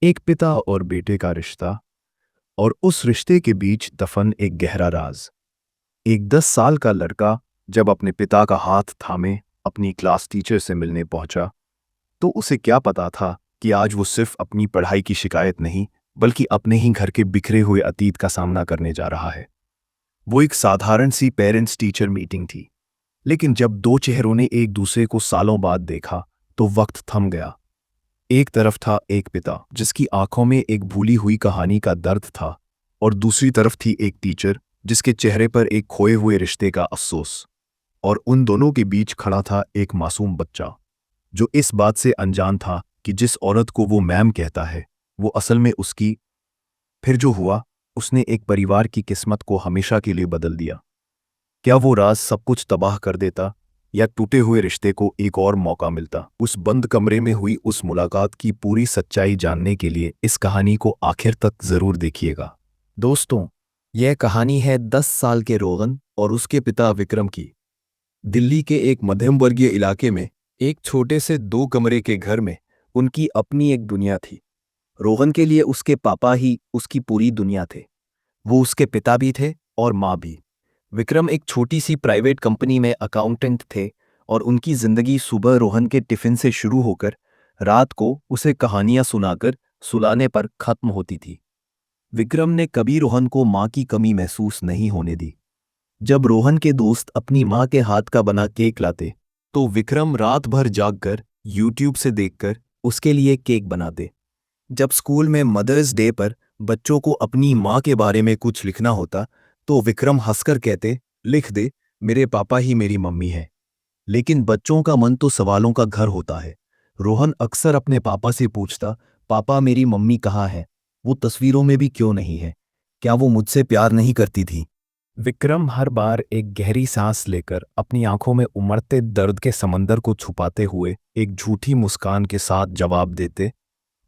एक पिता और बेटे का रिश्ता, और उस रिश्ते के बीच दफन एक गहरा राज। एक 10 साल का लड़का जब अपने पिता का हाथ थामे अपनी क्लास टीचर से मिलने पहुंचा, तो उसे क्या पता था कि आज वो सिर्फ अपनी पढ़ाई की शिकायत नहीं, बल्कि अपने ही घर के बिखरे हुए अतीत का सामना करने जा रहा है। वो एक साधारण सी पेरेंट्स टीचर मीटिंग थी, लेकिन जब दो चेहरों ने एक दूसरे को सालों बाद देखा, तो वक्त थम गया। एक तरफ था एक पिता जिसकी आंखों में एक भूली हुई कहानी का दर्द था, और दूसरी तरफ थी एक टीचर जिसके चेहरे पर एक खोए हुए रिश्ते का अफसोस। और उन दोनों के बीच खड़ा था एक मासूम बच्चा, जो इस बात से अनजान था कि जिस औरत को वो मैम कहता है, वो असल में उसकी। फिर जो हुआ, उसने एक परिवार की किस्मत को हमेशा के लिए बदल दिया। क्या वो राज सब कुछ तबाह कर देता, या टूटे हुए रिश्ते को एक और मौका मिलता? उस बंद कमरे में हुई उस मुलाकात की पूरी सच्चाई जानने के लिए इस कहानी को आखिर तक जरूर देखिएगा। दोस्तों, यह कहानी है 10 साल के रोहन और उसके पिता विक्रम की। दिल्ली के एक मध्यम वर्गीय इलाके में एक छोटे से 2 कमरे के घर में उनकी अपनी एक दुनिया थी। रोहन के लिए उसके पापा ही उसकी पूरी दुनिया थे। वो उसके पिता भी थे और माँ भी। विक्रम एक छोटी सी प्राइवेट कंपनी में अकाउंटेंट थे, और उनकी जिंदगी सुबह रोहन के टिफिन से शुरू होकर रात को उसे कहानियां सुनाकर सुलाने पर खत्म होती थी। विक्रम ने कभी रोहन को माँ की कमी महसूस नहीं होने दी। जब रोहन के दोस्त अपनी माँ के हाथ का बना केक लाते, तो विक्रम रात भर जागकर यूट्यूब से देखकर उसके लिए केक बनाते। जब स्कूल में मदर्स डे पर बच्चों को अपनी माँ के बारे में कुछ लिखना होता, तो विक्रम हंसकर कहते, लिख दे, मेरे पापा ही मेरी मम्मी है। लेकिन बच्चों का मन तो सवालों का घर होता है। रोहन अक्सर अपने पापा से पूछता, पापा मेरी मम्मी कहाँ है? वो तस्वीरों में भी क्यों नहीं है? क्या वो मुझसे प्यार नहीं करती थी? विक्रम हर बार एक गहरी सांस लेकर अपनी आंखों में उमड़ते दर्द के समंदर को छुपाते हुए एक झूठी मुस्कान के साथ जवाब देते,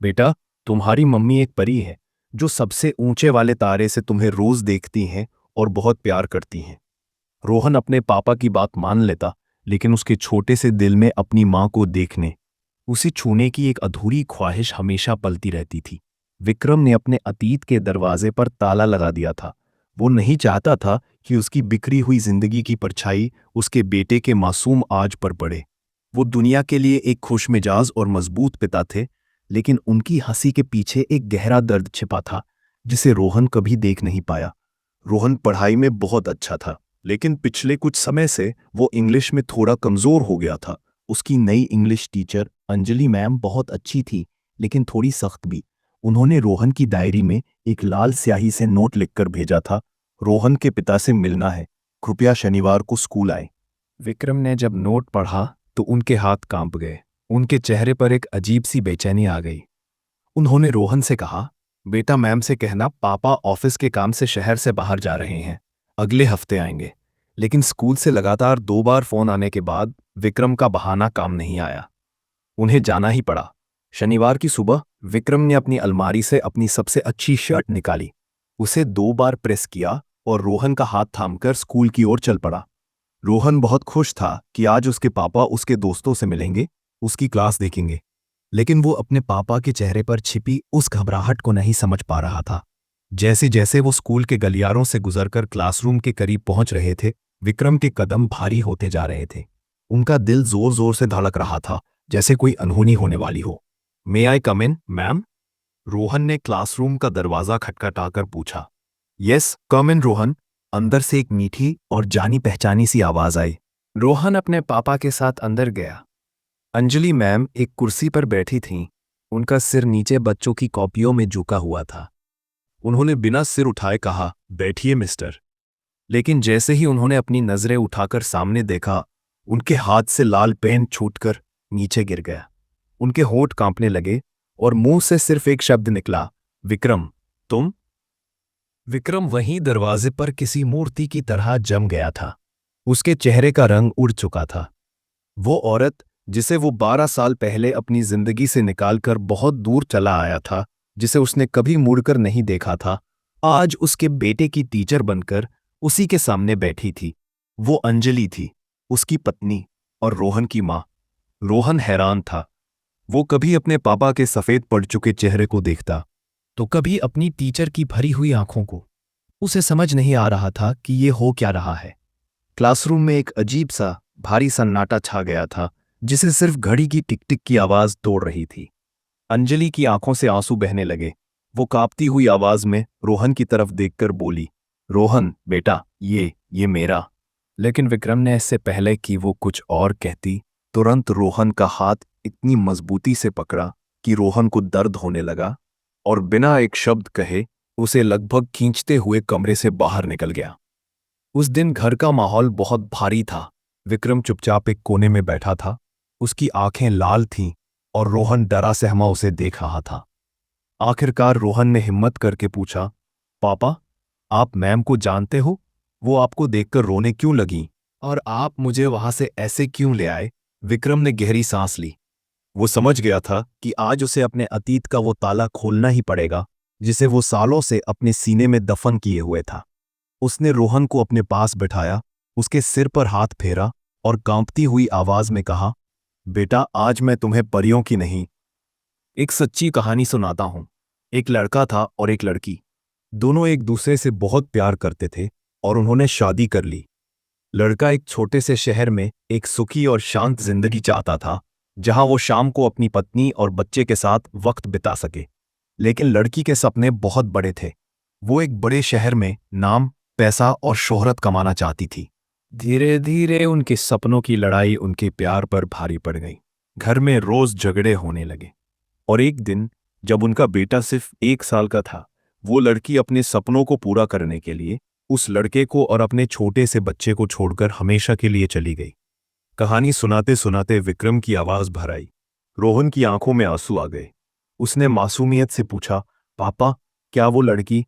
बेटा, तुम्हारी मम्मी एक परी है, जो सबसे ऊंचे वाले तारे से तुम्हें रोज देखती हैं और बहुत प्यार करती हैं। रोहन अपने पापा की बात मान लेता, लेकिन उसके छोटे से दिल में अपनी माँ को देखने, उसे छूने की एक अधूरी ख्वाहिश हमेशा पलती रहती थी। विक्रम ने अपने अतीत के दरवाजे पर ताला लगा दिया था। वो नहीं चाहता था कि उसकी बिखरी हुई जिंदगी की परछाई उसके बेटे के मासूम आज पर पड़े। वो दुनिया के लिए एक खुशमिजाज और मजबूत पिता थे, लेकिन उनकी हंसी के पीछे एक गहरा दर्द छिपा था, जिसे रोहन कभी देख नहीं पाया। रोहन पढ़ाई में बहुत अच्छा था, लेकिन पिछले कुछ समय से वो इंग्लिश में थोड़ा कमजोर हो गया था। उसकी नई इंग्लिश टीचर अंजलि मैम बहुत अच्छी थी, लेकिन थोड़ी सख्त भी। उन्होंने रोहन की डायरी में एक लाल स्याही से नोट लिखकर भेजा था, रोहन के पिता से मिलना है, कृपया शनिवार को स्कूल आए। विक्रम ने जब नोट पढ़ा, तो उनके हाथ कांप गए। उनके चेहरे पर एक अजीब सी बेचैनी आ गई। उन्होंने रोहन से कहा, बेटा, मैम से कहना पापा ऑफिस के काम से शहर से बाहर जा रहे हैं, अगले हफ्ते आएंगे। लेकिन स्कूल से लगातार 2 बार फोन आने के बाद विक्रम का बहाना काम नहीं आया। उन्हें जाना ही पड़ा। शनिवार की सुबह विक्रम ने अपनी अलमारी से अपनी सबसे अच्छी शर्ट निकाली, उसे 2 बार प्रेस किया और रोहन का हाथ थामकर स्कूल की ओर चल पड़ा। रोहन बहुत खुश था कि आज उसके पापा उसके दोस्तों से मिलेंगे, उसकी क्लास देखेंगे। लेकिन वो अपने पापा के चेहरे पर छिपी उस घबराहट को नहीं समझ पा रहा था। जैसे जैसे वो स्कूल के गलियारों से गुजरकर क्लासरूम के करीब पहुंच रहे थे, विक्रम के कदम भारी होते जा रहे थे। उनका दिल जोर जोर से धड़क रहा था, जैसे कोई अनहोनी होने वाली हो। मे आई कम इन, मैम? रोहन ने क्लासरूम का दरवाजा खटखटाकर पूछा। यस, कम इन रोहन, अंदर से एक मीठी और जानी पहचानी सी आवाज आई। रोहन अपने पापा के साथ अंदर गया। अंजलि मैम एक कुर्सी पर बैठी थीं। उनका सिर नीचे बच्चों की कॉपियों में झुका हुआ था। उन्होंने बिना सिर उठाए कहा, बैठिए मिस्टर। लेकिन जैसे ही उन्होंने अपनी नजरें उठाकर सामने देखा, उनके हाथ से लाल पेन छूटकर नीचे गिर गया। उनके होंठ कांपने लगे और मुंह से सिर्फ एक शब्द निकला, विक्रम, तुम? विक्रम वहीं दरवाजे पर किसी मूर्ति की तरह जम गया था। उसके चेहरे का रंग उड़ चुका था। वो औरत जिसे वो 12 साल पहले अपनी जिंदगी से निकालकर बहुत दूर चला आया था, जिसे उसने कभी मुड़कर नहीं देखा था, आज उसके बेटे की टीचर बनकर उसी के सामने बैठी थी। वो अंजलि थी, उसकी पत्नी और रोहन की माँ। रोहन हैरान था। वो कभी अपने पापा के सफेद पड़ चुके चेहरे को देखता, तो कभी अपनी टीचर की भरी हुई आंखों को। उसे समझ नहीं आ रहा था कि ये हो क्या रहा है। क्लासरूम में एक अजीब सा भारी सन्नाटा छा गया था, जिसे सिर्फ घड़ी की टिक टिक की आवाज तोड़ रही थी। अंजलि की आंखों से आंसू बहने लगे। वो कांपती हुई आवाज में रोहन की तरफ देखकर बोली, रोहन बेटा, ये मेरा। लेकिन विक्रम ने इससे पहले कि वो कुछ और कहती, तुरंत रोहन का हाथ इतनी मजबूती से पकड़ा कि रोहन को दर्द होने लगा और बिना एक शब्द कहे उसे लगभग खींचते हुए कमरे से बाहर निकल गया। उस दिन घर का माहौल बहुत भारी था। विक्रम चुपचाप एक कोने में बैठा था। उसकी आंखें लाल थीं और रोहन डरा सहमा उसे देख रहा था। आखिरकार रोहन ने हिम्मत करके पूछा, पापा, आप मैम को जानते हो? वो आपको देखकर रोने क्यों लगी और आप मुझे वहां से ऐसे क्यों ले आए? विक्रम ने गहरी सांस ली। वो समझ गया था कि आज उसे अपने अतीत का वो ताला खोलना ही पड़ेगा, जिसे वो सालों से अपने सीने में दफन किए हुए था। उसने रोहन को अपने पास बिठाया, उसके सिर पर हाथ फेरा और कांपती हुई आवाज में कहा, बेटा, आज मैं तुम्हें परियों की नहीं, एक सच्ची कहानी सुनाता हूं। एक लड़का था और एक लड़की। दोनों एक दूसरे से बहुत प्यार करते थे और उन्होंने शादी कर ली। लड़का एक छोटे से शहर में एक सुखी और शांत जिंदगी चाहता था, जहां वो शाम को अपनी पत्नी और बच्चे के साथ वक्त बिता सके। लेकिन लड़की के सपने बहुत बड़े थे। वो एक बड़े शहर में नाम, पैसा और शोहरत कमाना चाहती थी। धीरे धीरे उनके सपनों की लड़ाई उनके प्यार पर भारी पड़ गई। घर में रोज झगड़े होने लगे और एक दिन जब उनका बेटा सिर्फ 1 साल का था, वो लड़की अपने सपनों को पूरा करने के लिए उस लड़के को और अपने छोटे से बच्चे को छोड़कर हमेशा के लिए चली गई। कहानी सुनाते सुनाते विक्रम की आवाज भर आई। रोहन की आंखों में आंसू आ गए। उसने मासूमियत से पूछा, पापा, क्या वो लड़की?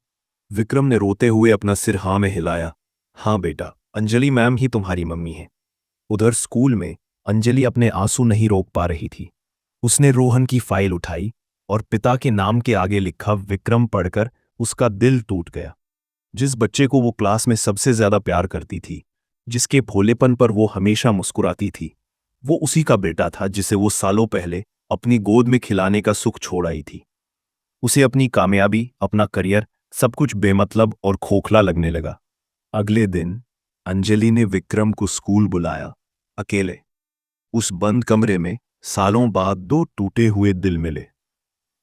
विक्रम ने रोते हुए अपना सिर हाँ में हिलाया। हाँ बेटा, अंजलि मैम ही तुम्हारी मम्मी है। उधर स्कूल में अंजलि अपने आंसू नहीं रोक पा रही थी। उसने रोहन की फाइल उठाई और पिता के नाम के आगे लिखा विक्रम पढ़कर उसका दिल टूट गया। जिस बच्चे को वो क्लास में सबसे ज्यादा प्यार करती थी, जिसके भोलेपन पर वो हमेशा मुस्कुराती थी, वो उसी का बेटा था जिसे वो सालों पहले अपनी गोद में खिलाने का सुख छोड़ आई थी। उसे अपनी कामयाबी, अपना करियर, सब कुछ बेमतलब और खोखला लगने लगा। अगले दिन अंजलि ने विक्रम को स्कूल बुलाया, अकेले। उस बंद कमरे में सालों बाद दो टूटे हुए दिल मिले।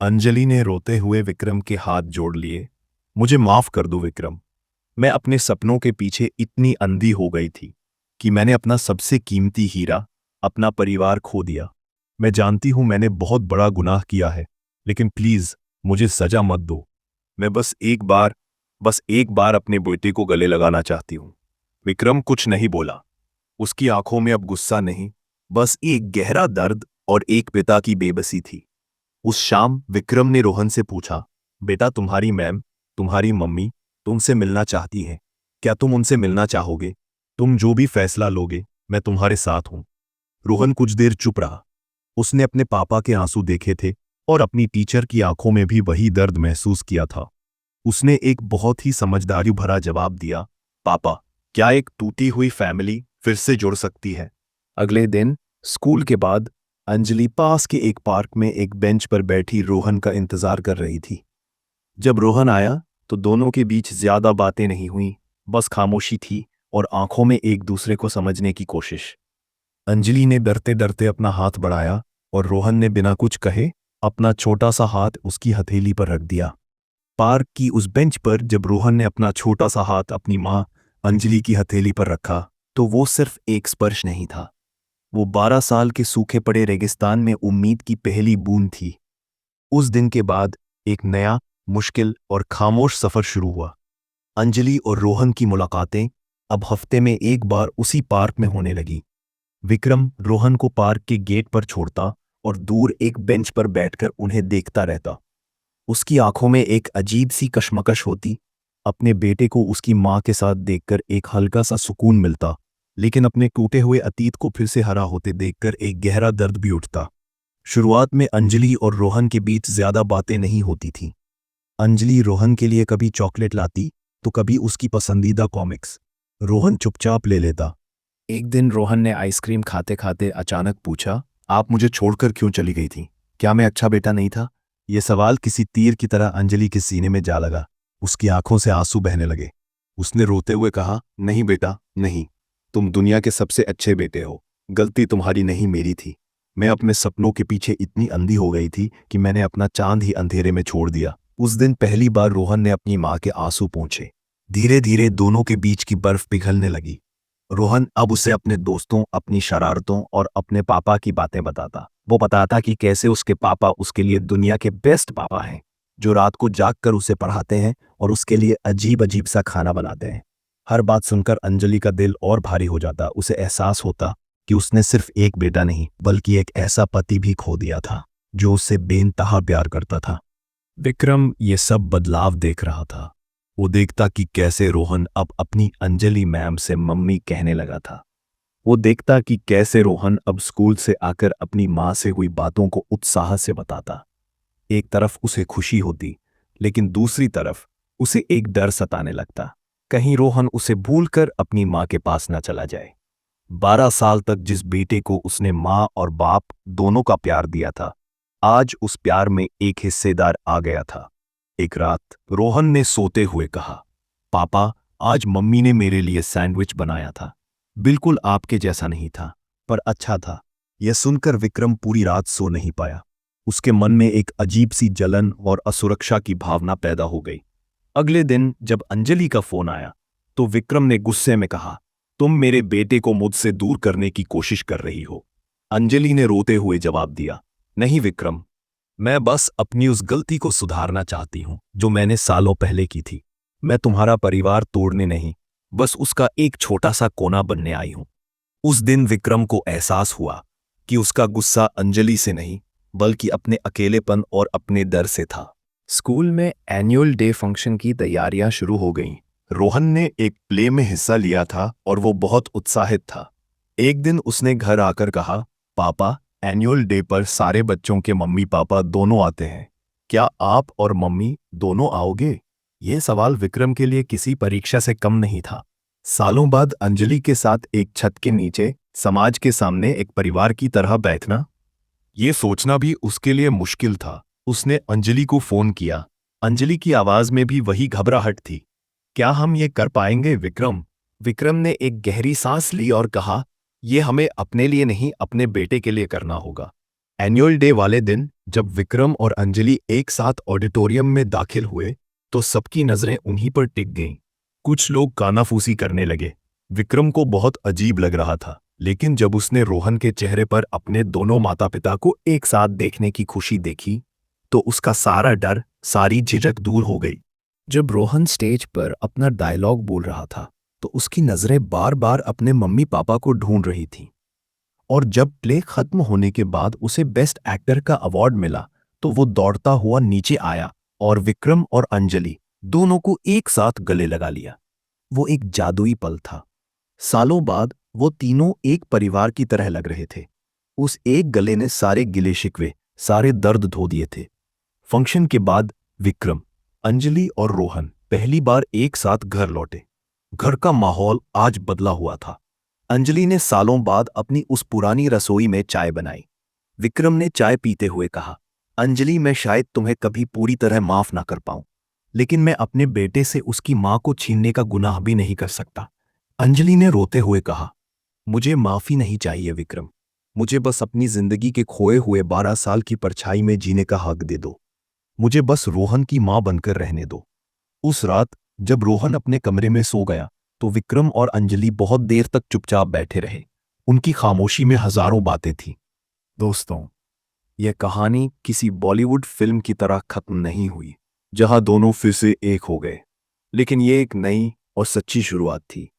अंजलि ने रोते हुए विक्रम के हाथ जोड़ लिए। मुझे माफ कर दो विक्रम, मैं अपने सपनों के पीछे इतनी अंधी हो गई थी कि मैंने अपना सबसे कीमती हीरा, अपना परिवार खो दिया। मैं जानती हूं मैंने बहुत बड़ा गुनाह किया है, लेकिन प्लीज मुझे सजा मत दो। मैं बस एक बार अपने बेटे को गले लगाना चाहती हूं। विक्रम कुछ नहीं बोला। उसकी आंखों में अब गुस्सा नहीं, बस एक गहरा दर्द और एक पिता की बेबसी थी। उस शाम विक्रम ने रोहन से पूछा, बेटा, तुम्हारी मैम, तुम्हारी मम्मी तुमसे मिलना चाहती हैं। क्या तुम उनसे मिलना चाहोगे? तुम जो भी फैसला लोगे, मैं तुम्हारे साथ हूं। रोहन कुछ देर चुप रहा। उसने अपने पापा के आंसू देखे थे और अपनी टीचर की आंखों में भी वही दर्द महसूस किया था। उसने एक बहुत ही समझदारी भरा जवाब दिया, पापा, क्या एक टूटी हुई फैमिली फिर से जुड़ सकती है? अगले दिन स्कूल के बाद अंजलि पास के एक पार्क में एक बेंच पर बैठी रोहन का इंतजार कर रही थी। जब रोहन आया तो दोनों के बीच ज्यादा बातें नहीं हुई, बस खामोशी थी और आंखों में एक दूसरे को समझने की कोशिश। अंजलि ने डरते डरते अपना हाथ बढ़ाया और रोहन ने बिना कुछ कहे अपना छोटा सा हाथ उसकी हथेली पर रख दिया। पार्क की उस बेंच पर जब रोहन ने अपना छोटा सा हाथ अपनी मां अंजलि की हथेली पर रखा, तो वो सिर्फ एक स्पर्श नहीं था। वो 12 साल के सूखे पड़े रेगिस्तान में उम्मीद की पहली बूंद थी। उस दिन के बाद एक नया, मुश्किल और खामोश सफर शुरू हुआ। अंजलि और रोहन की मुलाकातें अब हफ्ते में एक बार उसी पार्क में होने लगी। विक्रम रोहन को पार्क के गेट पर छोड़ता और दूर एक बेंच पर बैठकर उन्हें देखता रहता। उसकी आंखों में एक अजीब सी कशमकश होती। अपने बेटे को उसकी मां के साथ देखकर एक हल्का सा सुकून मिलता, लेकिन अपने टूटे हुए अतीत को फिर से हरा होते देखकर एक गहरा दर्द भी उठता। शुरुआत में अंजलि और रोहन के बीच ज्यादा बातें नहीं होती थीं। अंजलि रोहन के लिए कभी चॉकलेट लाती तो कभी उसकी पसंदीदा कॉमिक्स। रोहन चुपचाप ले लेता। एक दिन रोहन ने आइसक्रीम खाते खाते अचानक पूछा, आप मुझे छोड़कर क्यों चली गई थी? क्या मैं अच्छा बेटा नहीं था? यह सवाल किसी तीर की तरह अंजलि के सीने में जा लगा। उसकी आंखों से आंसू बहने लगे। उसने रोते हुए कहा, नहीं बेटा, नहीं। तुम दुनिया के सबसे अच्छे बेटे हो। गलती तुम्हारी नहीं, मेरी थी। मैं अपने सपनों के पीछे इतनी अंधी हो गई थी कि मैंने अपना चांद ही अंधेरे में छोड़ दिया। उस दिन पहली बार रोहन ने अपनी माँ के आंसू पोंछे। धीरे धीरे दोनों के बीच की बर्फ पिघलने लगी। रोहन अब उसे अपने दोस्तों, अपनी शरारतों और अपने पापा की बातें बताता। वो बताता कि कैसे उसके पापा उसके लिए दुनिया के बेस्ट पापा हैं, जो रात को जागकर उसे पढ़ाते हैं और उसके लिए अजीब अजीब सा खाना बनाते हैं। हर बात सुनकर अंजलि का दिल और भारी हो जाता। उसे एहसास होता कि उसने सिर्फ एक बेटा नहीं, बल्कि एक ऐसा पति भी खो दिया था जो उससे बेइंतहा प्यार करता था। विक्रम ये सब बदलाव देख रहा था। वो देखता कि कैसे रोहन अब अपनी अंजलि मैम से मम्मी कहने लगा था। वो देखता कि कैसे रोहन अब स्कूल से आकर अपनी माँ से हुई बातों को उत्साह से बताता। एक तरफ उसे खुशी होती, लेकिन दूसरी तरफ उसे एक डर सताने लगता, कहीं रोहन उसे भूलकर अपनी माँ के पास न चला जाए। 12 साल तक जिस बेटे को उसने माँ और बाप दोनों का प्यार दिया था, आज उस प्यार में एक हिस्सेदार आ गया था। एक रात रोहन ने सोते हुए कहा, पापा, आज मम्मी ने मेरे लिए सैंडविच बनाया था। बिल्कुल आपके जैसा नहीं था, पर अच्छा था। यह सुनकर विक्रम पूरी रात सो नहीं पाया। उसके मन में एक अजीब सी जलन और असुरक्षा की भावना पैदा हो गई। अगले दिन जब अंजलि का फोन आया, तो विक्रम ने गुस्से में कहा, तुम मेरे बेटे को मुझसे दूर करने की कोशिश कर रही हो। अंजलि ने रोते हुए जवाब दिया, नहीं विक्रम, मैं बस अपनी उस गलती को सुधारना चाहती हूं जो मैंने सालों पहले की थी। मैं तुम्हारा परिवार तोड़ने नहीं, बस उसका एक छोटा सा कोना बनने आई हूं। उस दिन विक्रम को एहसास हुआ कि उसका गुस्सा अंजलि से नहीं, बल्कि अपने अकेलेपन और अपने डर से था। स्कूल में एनुअल डे फंक्शन की तैयारियां शुरू हो गईं। रोहन ने एक प्ले में हिस्सा लिया था और वो बहुत उत्साहित था। एक दिन उसने घर आकर कहा, पापा, एनुअल डे पर सारे बच्चों के मम्मी पापा दोनों आते हैं। क्या आप और मम्मी दोनों आओगे? यह सवाल विक्रम के लिए किसी परीक्षा से कम नहीं था। सालों बाद अंजलि के साथ एक छत के नीचे समाज के सामने एक परिवार की तरह बैठना, ये सोचना भी उसके लिए मुश्किल था। उसने अंजलि को फोन किया। अंजलि की आवाज में भी वही घबराहट थी। क्या हम ये कर पाएंगे विक्रम? विक्रम ने एक गहरी सांस ली और कहा, यह हमें अपने लिए नहीं, अपने बेटे के लिए करना होगा। एनुअल डे वाले दिन जब विक्रम और अंजलि एक साथ ऑडिटोरियम में दाखिल हुए, तो सबकी नजरें उन्हीं पर टिक गईं। कुछ लोग कानाफूसी करने लगे। विक्रम को बहुत अजीब लग रहा था, लेकिन जब उसने रोहन के चेहरे पर अपने दोनों माता पिता को एक साथ देखने की खुशी देखी, तो उसका सारा डर, सारी झिझक दूर हो गई। जब रोहन स्टेज पर अपना डायलॉग बोल रहा था, तो उसकी नजरें बार बार अपने मम्मी पापा को ढूंढ रही थीं। और जब प्ले खत्म होने के बाद उसे बेस्ट एक्टर का अवार्ड मिला, तो वो दौड़ता हुआ नीचे आया और विक्रम और अंजलि दोनों को एक साथ गले लगा लिया। वो एक जादुई पल था। सालों बाद वो तीनों एक परिवार की तरह लग रहे थे। उस एक गले ने सारे गिले शिकवे, सारे दर्द धो दिए थे। फंक्शन के बाद विक्रम, अंजलि और रोहन पहली बार एक साथ घर लौटे। घर का माहौल आज बदला हुआ था। अंजलि ने सालों बाद अपनी उस पुरानी रसोई में चाय बनाई। विक्रम ने चाय पीते हुए कहा, अंजलि, मैं शायद तुम्हें कभी पूरी तरह माफ ना कर पाऊं, लेकिन मैं अपने बेटे से उसकी मां को छीनने का गुनाह भी नहीं कर सकता। अंजलि ने रोते हुए कहा, मुझे माफी नहीं चाहिए विक्रम, मुझे बस अपनी जिंदगी के खोए हुए 12 साल की परछाई में जीने का हक दे दो। मुझे बस रोहन की मां बनकर रहने दो। उस रात जब रोहन अपने कमरे में सो गया, तो विक्रम और अंजलि बहुत देर तक चुपचाप बैठे रहे। उनकी खामोशी में हजारों बातें थीं। दोस्तों, यह कहानी किसी बॉलीवुड फिल्म की तरह खत्म नहीं हुई, जहां दोनों फिर से एक हो गए, लेकिन यह एक नई और सच्ची शुरुआत थी।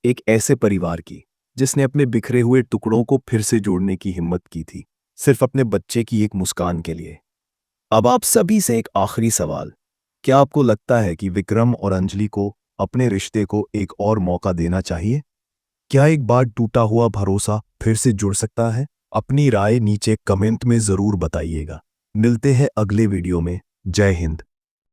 एक ऐसे परिवार की जिसने अपने बिखरे हुए टुकड़ों को फिर से जोड़ने की हिम्मत की थी, सिर्फ अपने बच्चे की एक मुस्कान के लिए। अब आप सभी से एक आखिरी सवाल, क्या आपको लगता है कि विक्रम और अंजलि को अपने रिश्ते को एक और मौका देना चाहिए? क्या एक बार टूटा हुआ भरोसा फिर से जुड़ सकता है? अपनी राय नीचे कमेंट में जरूर बताइएगा। मिलते हैं अगले वीडियो में। जय हिंद।